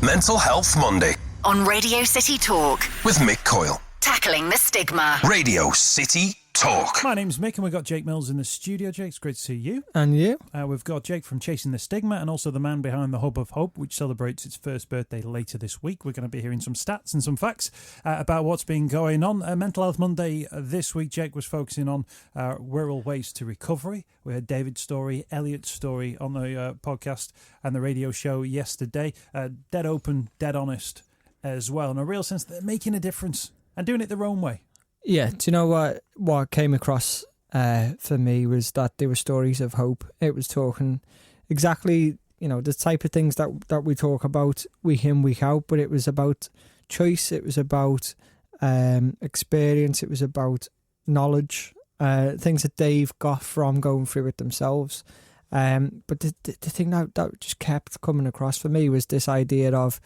Mental Health Monday on Radio City Talk with Mick Coyle. Tackling the stigma. Radio City Talk. My name's Mick and we've got Jake Mills in the studio. Jake, it's great to see you. And you? We've got Jake from Chasing the Stigma and also the man behind the Hub of Hope, which celebrates its first birthday later this week. We're going to be hearing some stats and some facts about what's been going on. Mental Health Monday this week, Jake was focusing on Wirral Ways to recovery. We had David's story, Elliot's story on the podcast and the radio show yesterday. Dead open, dead honest as well. In a real sense, they're making a difference and doing it their own way. Yeah, do you know what came across for me was that there were stories of hope. It was talking exactly, the type of things that we talk about week in, week out, but it was about choice, it was about experience, it was about knowledge, things that they've got from going through it themselves. But the thing that just kept coming across for me was this idea of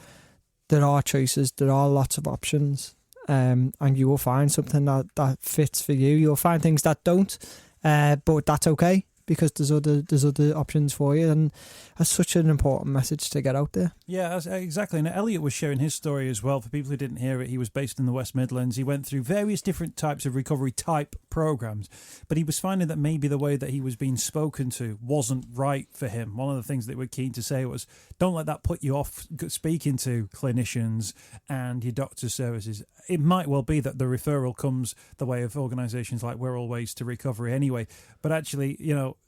there are choices, there are lots of options. And you will find something that fits for you. You'll find things that don't, but that's okay because there's other options for you, and that's such an important message to get out there. Yeah, exactly. And Elliot was sharing his story as well. For people who didn't hear it, he was based in the West Midlands. He went through various different types of recovery type programs, but he was finding that maybe the way that he was being spoken to wasn't right for him. One of the things that we're keen to say was, don't let that put you off speaking to clinicians and your doctor's services. It might well be that the referral comes the way of organisations like Wirral Ways to recovery anyway, but actually,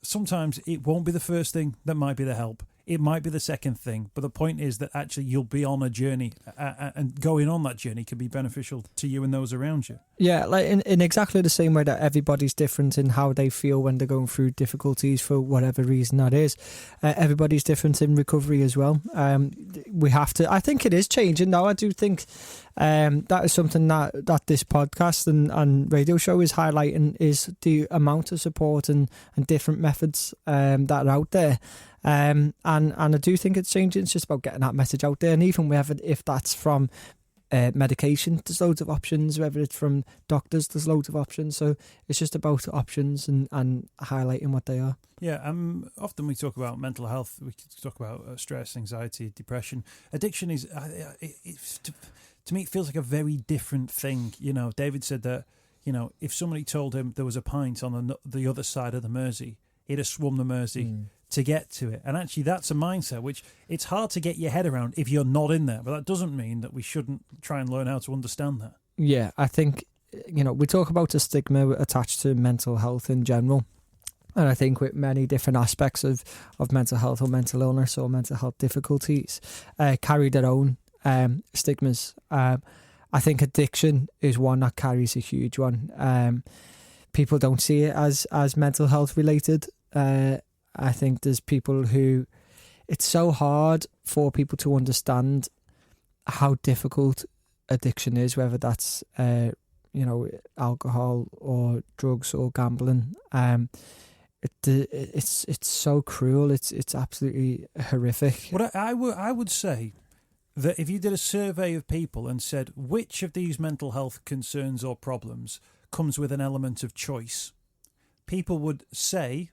sometimes it won't be the first thing that might be the help. It might be the second thing, but the point is that actually you'll be on a journey, and going on that journey can be beneficial to you and those around you. Yeah, like in exactly the same way that everybody's different in how they feel when they're going through difficulties for whatever reason that is. Everybody's different in recovery as well. We have to. I think it is changing now. I do think that is something that this podcast and radio show is highlighting, is the amount of support and different methods that are out there. And I do think it's changing. It's just about getting that message out there. And even if that's from medication, there's loads of options. Whether it's from doctors, there's loads of options. So it's just about options and highlighting what they are. Yeah, often we talk about mental health. We talk about stress, anxiety, depression. Addiction is, to me, it feels like a very different thing. David said that, if somebody told him there was a pint on the other side of the Mersey, he'd have swum the Mersey to get to it. And actually that's a mindset which it's hard to get your head around if you're not in there. But that doesn't mean that we shouldn't try and learn how to understand that. Yeah, I think, we talk about the stigma attached to mental health in general. And I think with many different aspects of mental health or mental illness or mental health difficulties carry their own stigmas. I think addiction is one that carries a huge one. People don't see it as mental health related. I think there's people who, it's so hard for people to understand how difficult addiction is, whether that's alcohol or drugs or gambling. It's so cruel. It's absolutely horrific. What I would say that if you did a survey of people and said which of these mental health concerns or problems comes with an element of choice, people would say,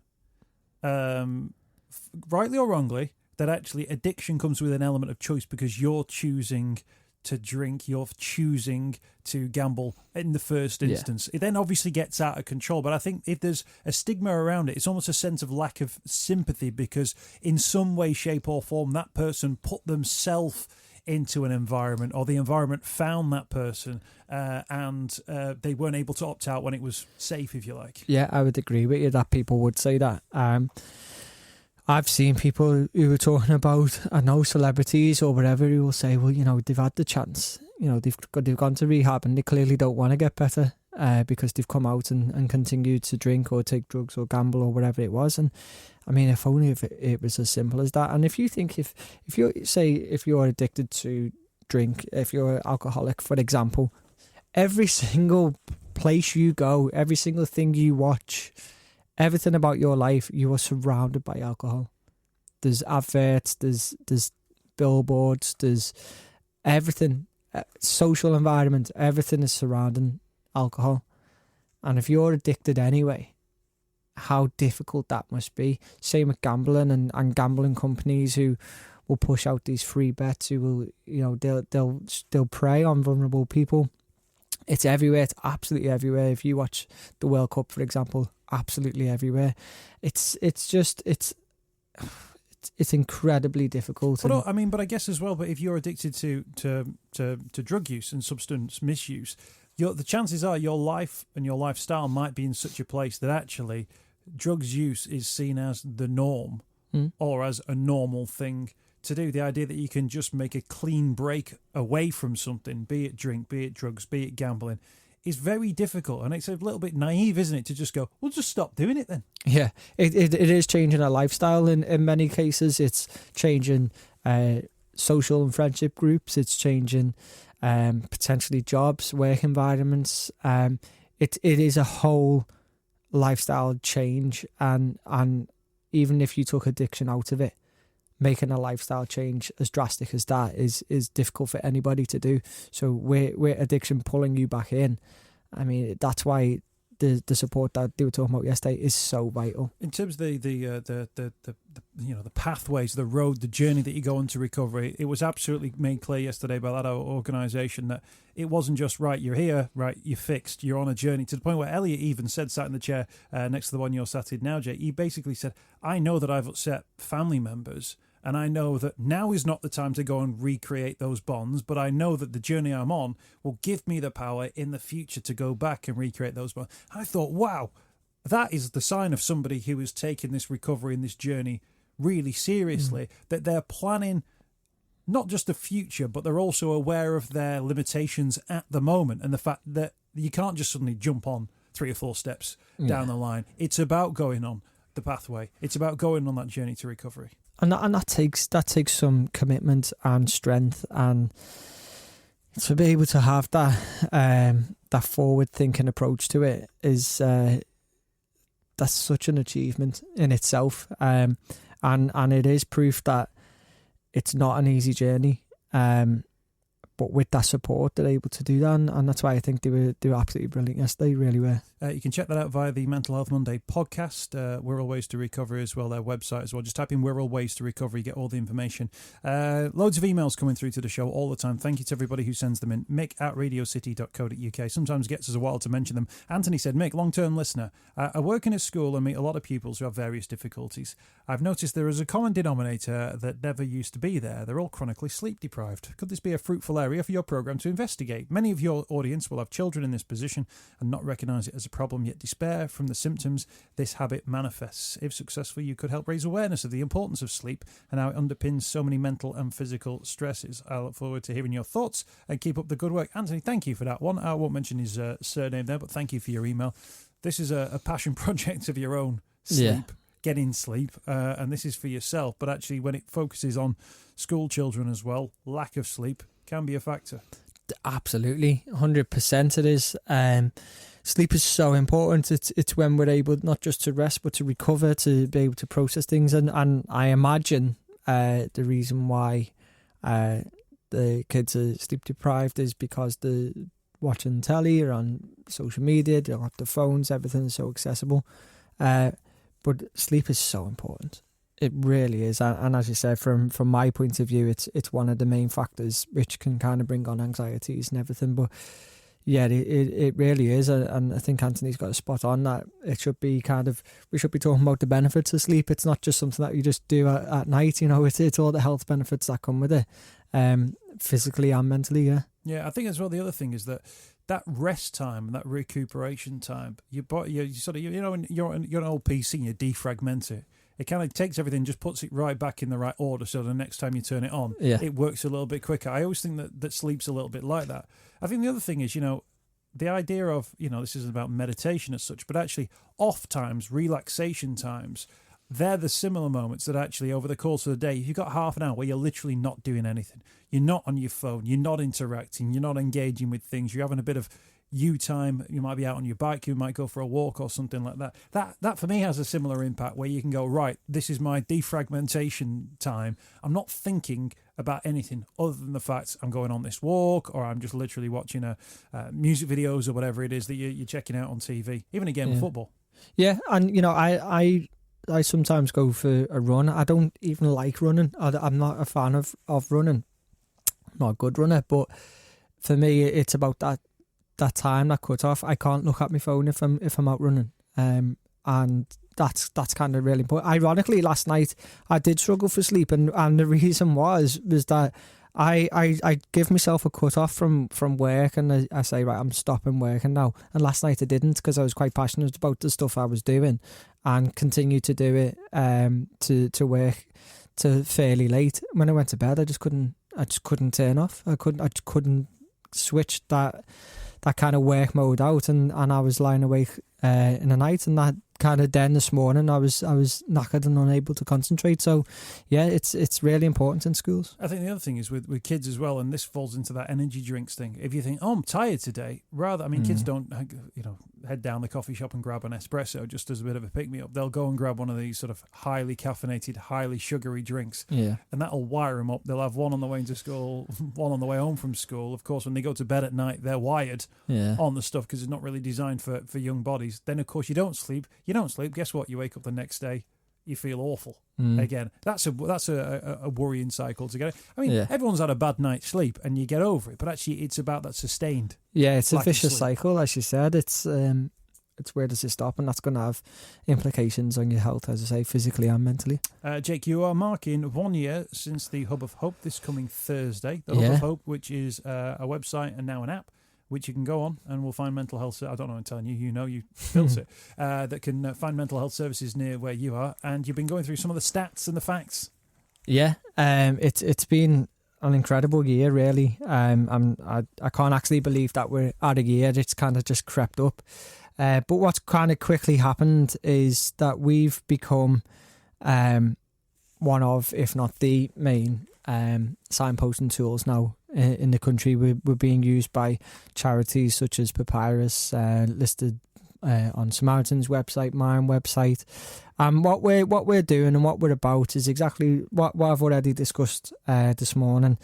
rightly or wrongly, that actually addiction comes with an element of choice because you're choosing to drink, you're choosing to gamble in the first instance. Yeah. It then obviously gets out of control, but I think if there's a stigma around it, it's almost a sense of lack of sympathy because in some way, shape or form, that person put themselves into an environment or the environment found that person and they weren't able to opt out when it was safe, if you like. Yeah, I would agree with you that people would say that. I've seen people who were talking about, I know celebrities or whatever, who will say, well, they've had the chance, they've gone to rehab and they clearly don't want to get better because they've come out and continued to drink or take drugs or gamble or whatever it was. And I mean, if only if it was as simple as that. And if you think if you're addicted to drink, if you're an alcoholic, for example, every single place you go, every single thing you watch, everything about your life, you are surrounded by alcohol. There's adverts, there's billboards, there's everything, social environment, everything is surrounding alcohol. And if you're addicted anyway, how difficult that must be. Same with gambling and gambling companies who will push out these free bets, who will, you know, they'll prey on vulnerable people. It's everywhere. It's absolutely everywhere. If you watch the World Cup, for example, absolutely everywhere. It's incredibly difficult. But I guess as well. But if you're addicted to drug use and substance misuse, the chances are your life and your lifestyle might be in such a place that actually drugs use is seen as the norm or as a normal thing to do. The idea that you can just make a clean break away from something, be it drink, be it drugs, be it gambling, is very difficult. And it's a little bit naive, isn't it, to just go, well, just stop doing it then. Yeah, it is changing our lifestyle in many cases. It's changing social and friendship groups. It's changing potentially jobs, work environments. It is a whole lifestyle change, and even if you took addiction out of it, making a lifestyle change as drastic as that is difficult for anybody to do. So with addiction pulling you back in, I mean, that's why the support that they were talking about yesterday is so vital. In terms of the pathways, the road, the journey that you go on to recovery, it was absolutely made clear yesterday by that organisation that it wasn't just, right, you're here, right, you're fixed, you're on a journey, to the point where Elliot even said, sat in the chair next to the one you're sat in now, Jay, he basically said, I know that I've upset family members, and I know that now is not the time to go and recreate those bonds, but I know that the journey I'm on will give me the power in the future to go back and recreate those bonds. I thought, wow, that is the sign of somebody who is taking this recovery and this journey really seriously, that they're planning not just the future, but they're also aware of their limitations at the moment, and the fact that you can't just suddenly jump on 3 or 4 steps down the line. It's about going on the pathway. It's about going on that journey to recovery. And that takes some commitment and strength, and to be able to have that forward thinking approach to it is that's such an achievement in itself, and it is proof that it's not an easy journey. But with that support, they're able to do that, and that's why I think they were absolutely brilliant yesterday. They really were. You can check that out via the Mental Health Monday podcast, Wirral Ways to Recovery as well, their website as well. Just type in Wirral Ways to Recovery, you get all the information. Loads of emails coming through to the show all the time. Thank you to everybody who sends them in. Mick at radiocity.co.uk. Sometimes gets us a while to mention them. Anthony said, Mick, long-term listener. I work in a school and meet a lot of pupils who have various difficulties. I've noticed there is a common denominator that never used to be there. They're all chronically sleep deprived. Could this be a fruitful area for your program to investigate? Many of your audience will have children in this position and not recognise it as a problem, yet despair from the symptoms this habit manifests. If successful, you could help raise awareness of the importance of sleep and how it underpins so many mental and physical stresses. I look forward to hearing your thoughts and keep up the good work. Anthony, thank you for that one. I won't mention his surname there, but thank you for your email. This is a passion project of your own, sleep, getting sleep, and this is for yourself, but actually when it focuses on school children as well, lack of sleep can be a factor. Absolutely, 100% it is. Sleep is so important. It's when we're able not just to rest but to recover, to be able to process things, and I imagine the reason why the kids are sleep deprived is because they're watching telly or on social media, they'll have their phones, everything's so accessible, but sleep is so important. It really is, and as you said, from my point of view, it's one of the main factors which can kind of bring on anxieties and everything. But yeah, it really is, and I think Anthony's got a spot on that. It should be we should be talking about the benefits of sleep. It's not just something that you just do at night. You know, it's all the health benefits that come with it, physically and mentally. Yeah, I think as well. The other thing is that rest time, that recuperation time, you sort of, you know, when you're an old PC and you defragment it. It kind of takes everything, just puts it right back in the right order, so the next time you turn it on, it works a little bit quicker. I always think that sleep's a little bit like that. I think the other thing is, you know, the idea of, you know, this isn't about meditation as such, but actually off times, relaxation times, they're the similar moments that actually over the course of the day, you've got half an hour where you're literally not doing anything. You're not on your phone, you're not interacting, you're not engaging with things, you're having a bit of you time. You might be out on your bike, you might go for a walk or something like that. That for me has a similar impact, where you can go, right, this is my defragmentation time. I'm not thinking about anything other than the fact I'm going on this walk, or I'm just literally watching music videos or whatever it is that you're checking out on TV, even a game of football. Yeah, and you know, I I sometimes go for a run. I don't even like running. I'm not a fan of running. I'm not a good runner, but for me, it's about that time, that cut off. I can't look at my phone if I'm out running, and that's kind of really important. Ironically, last night I did struggle for sleep, and the reason was that I give myself a cut off from work, and I say, right, I'm stopping working now. And last night I didn't, because I was quite passionate about the stuff I was doing, and continued to do it to work to fairly late. When I went to bed, I just couldn't turn off. I just couldn't switch that kind of work mode out, and I was lying awake in the night, and that kind of then this morning I was knackered and unable to concentrate. So yeah, it's really important in schools. I think the other thing is with kids as well, and this falls into that energy drinks thing. If you think, I'm tired today, kids don't head down the coffee shop and grab an espresso just as a bit of a pick-me-up. They'll go and grab one of these sort of highly caffeinated, highly sugary drinks, and that'll wire them up. They'll have one on the way into school, one on the way home from school. Of course, when they go to bed at night, they're wired on the stuff, because it's not really designed for young bodies. Then, of course, you don't sleep. Guess what? You wake up the next day, you feel awful again. That's a worrying cycle to get. I mean, everyone's had a bad night's sleep and you get over it, but actually it's about that sustained. Yeah, it's a vicious cycle, as you said. It's where does it stop, and that's going to have implications on your health, as I say, physically and mentally. Jake, you are marking 1 year since the Hub of Hope this coming Thursday. The Hub of Hope, which is a website and now an app, which you can go on and will find mental health. I don't know, I'm telling you, you built it. That can find mental health services near where you are. And you've been going through some of the stats and the facts. Yeah, it's been an incredible year, really. I can't actually believe that we're at a year. It's kind of just crept up. But what's kind of quickly happened is that we've become one of, if not the main, signposting tools now in the country. We're being used by charities such as Papyrus, listed on Samaritan's website, mine website. And what we're doing and what we're about is exactly what I've already discussed this morning.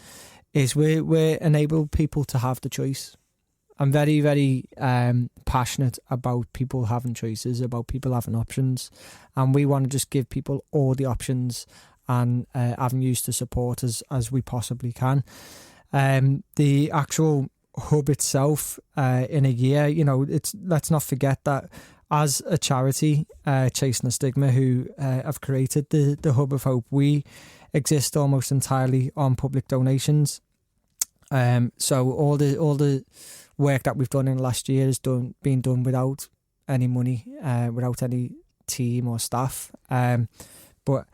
Is we enable people to have the choice. I'm very, very passionate about people having choices, about people having options, and we want to just give people all the options and avenues to support as we possibly can. The actual hub itself, in a year, let's not forget that as a charity, Chasing the Stigma, who have created the Hub of Hope, we exist almost entirely on public donations. So all the work that we've done in the last year has been done without any money, without any team or staff. But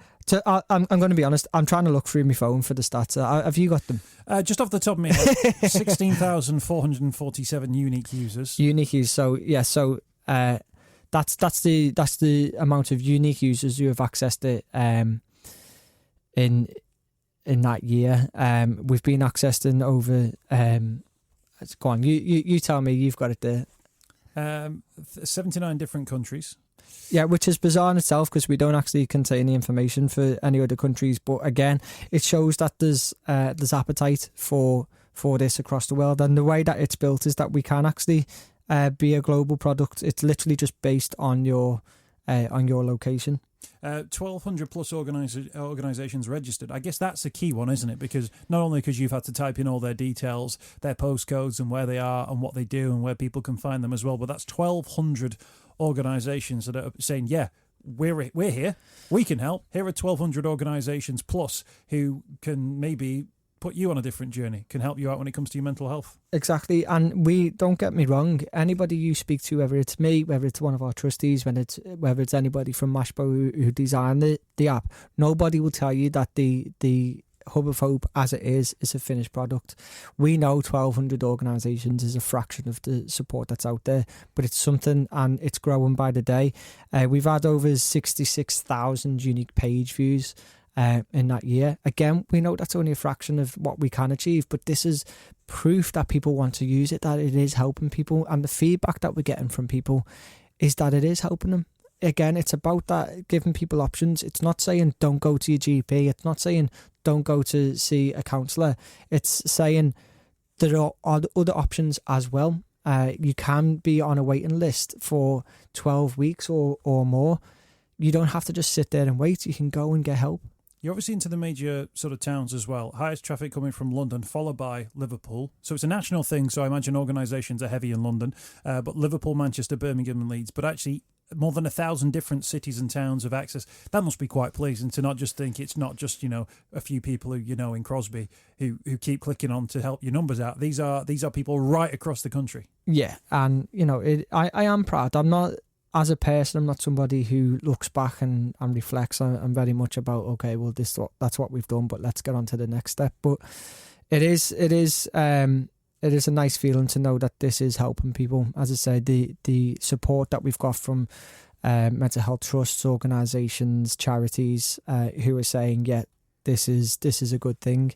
I'm going to be honest, I'm trying to look through my phone for the stats. Have you got them? Just off the top of my head, 16,447 unique users. Unique users. So that's the amount of unique users who have accessed it in that year. We've been accessing over. Go on, you tell me. You've got it there. 79 different countries. Yeah, which is bizarre in itself, because we don't actually contain the information for any other countries. But again, it shows that there's appetite for this across the world, and the way that it's built is that we can actually be a global product. It's literally just based on your location. 1,200 plus organisations registered. I guess that's a key one, isn't it? Because not only because you've had to type in all their details, their postcodes and where they are and what they do and where people can find them as well, but that's 1,200 organisations that are saying, yeah, we're here, we can help. Here are 1,200 organisations plus who can maybe put you on a different journey, can help you out when it comes to your mental health. Exactly. And we, don't get me wrong, anybody you speak to, whether it's me, whether it's one of our trustees, whether it's anybody from Mashbo who designed the app, nobody will tell you that the Hub of Hope as it is a finished product. We know 1,200 organisations is a fraction of the support that's out there, but it's something, and it's growing by the day. We've had over 66,000 unique page views in that year. Again, we know that's only a fraction of what we can achieve, but this is proof that people want to use it, that it is helping people, and the feedback that we're getting from people is that it is helping them. Again, it's about that, giving people options. It's not saying don't go to your GP. It's not saying don't go to see a counsellor. It's saying there are other options as well. You can be on a waiting list for 12 weeks or more. you don't have to just sit there and wait. You can go and get help. You're obviously into the major sort of towns as well. Highest traffic coming from London, followed by Liverpool. So it's a national thing, so I imagine organisations are heavy in London. But Liverpool, Manchester, Birmingham and Leeds. But actually, more than 1,000 different cities and towns have access. That must be quite pleasing to not just think it's not just, you know, a few people who you know in Crosby who keep clicking on to help your numbers out. These are people right across the country. Yeah, and, you know, I am proud. I'm not... As a person, I'm not somebody who looks back and reflects. I'm very much about, okay, well, that's what we've done, but let's get on to the next step. But it is a nice feeling to know that this is helping people. As I say, the support that we've got from mental health trusts, organisations, charities who are saying, yeah, this is a good thing.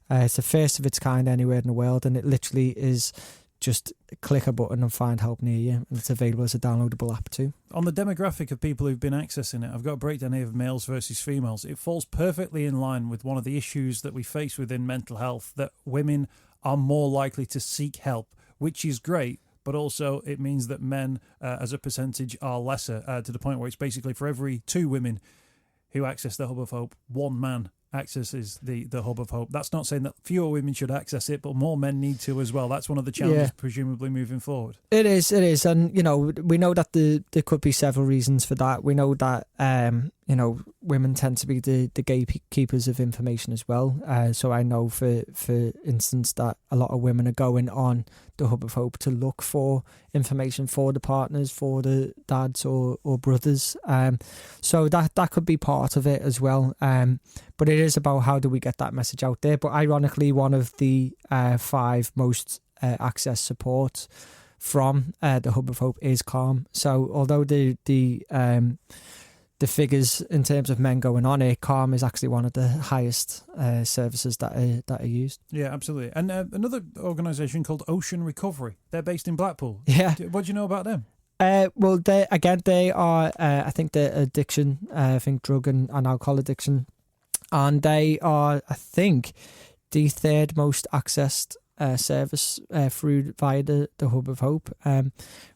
It's the first of its kind anywhere in the world, and it literally is just click a button and find help near you, and it's available as a downloadable app too. On the demographic of people who've been accessing it, I've got a breakdown here of males versus females. It falls perfectly in line with one of the issues that we face within mental health, that women are more likely to seek help, which is great, but also it means that men as a percentage are lesser, to the point where it's basically for every 2 women who access the Hub of Hope, 1 man accesses the Hub of Hope. That's not saying that fewer women should access it, but more men need to as well. That's one of the challenges, presumably, moving forward. It is. And, you know, we know that there could be several reasons for that. We know that, you know, women tend to be the gatekeepers of information as well. So I know, for instance, that a lot of women are going on the Hub of Hope to look for information for the partners, for the dads or brothers. So that could be part of it as well. But it is about how do we get that message out there. But ironically, one of the 5 most access support from the Hub of Hope is Calm. So although the figures in terms of men going on it, Calm is actually one of the highest services that are used. Yeah, absolutely. And another organisation called Ocean Recovery. They're based in Blackpool. Yeah. What do you know about them? Well, they are, I think, they're addiction, drug and alcohol addiction. And they are, I think, the 3rd most accessed service via the Hub of Hope,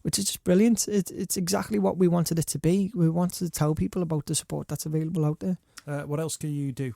which is just brilliant. It's exactly what we wanted it to be. We wanted to tell people about the support that's available out there. What else can you do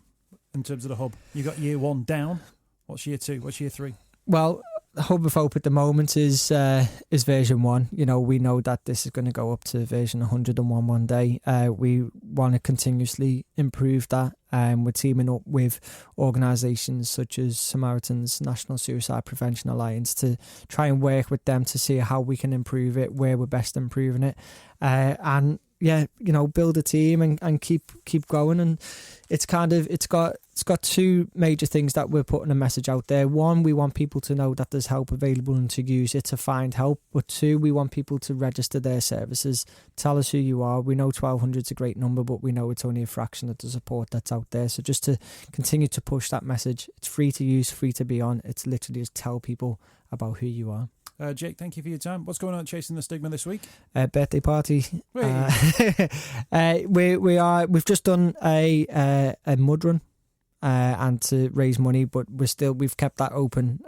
in terms of the Hub? You got year 1 down. What's year 2? What's year 3? Well, the Hub of Hope at the moment is version 1. You know, we know that this is going to go up to version 101 one day. We want to continuously improve that. We're teaming up with organisations such as Samaritans, National Suicide Prevention Alliance, to try and work with them to see how we can improve it, where we're best improving it, and yeah, you know, build a team and keep going. And it's got 2 major things that we're putting a message out there. 1, we want people to know that there's help available and to use it to find help. But 2, we want people to register their services. Tell us who you are. We know 1,200 is a great number, but we know it's only a fraction of the support that's out there. So just to continue to push that message. It's free to use, free to be on. It's literally just tell people about who you are. Jake, thank you for your time. What's going on at Chasing the Stigma this week? Birthday party. We've just done a mud run and to raise money, but we've kept that open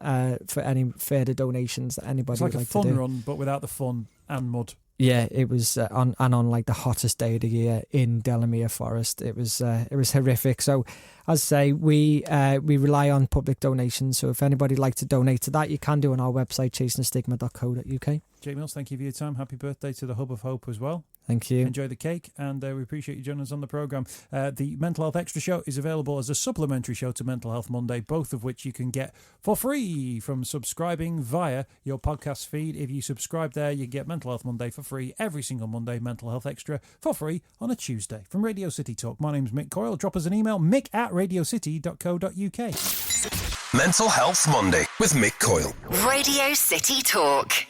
for any further donations that anybody would like to do. It's like a fun run, but without the fun and mud. Yeah, it was on like the hottest day of the year in Delamere Forest. It was horrific. So, as I say, we rely on public donations. So if anybody'd like to donate to that, you can do on our website, chasingthestigma.co.uk. Jake Mills, thank you for your time. Happy birthday to the Hub of Hope as well. Thank you. Enjoy the cake, and we appreciate you joining us on the programme. The Mental Health Extra show is available as a supplementary show to Mental Health Monday, both of which you can get for free from subscribing via your podcast feed. If you subscribe there, you get Mental Health Monday for free every single Monday, Mental Health Extra for free on a Tuesday. From Radio City Talk, my name's Mick Coyle. Drop us an email, mick@radiocity.co.uk. Mental Health Monday with Mick Coyle. Radio City Talk.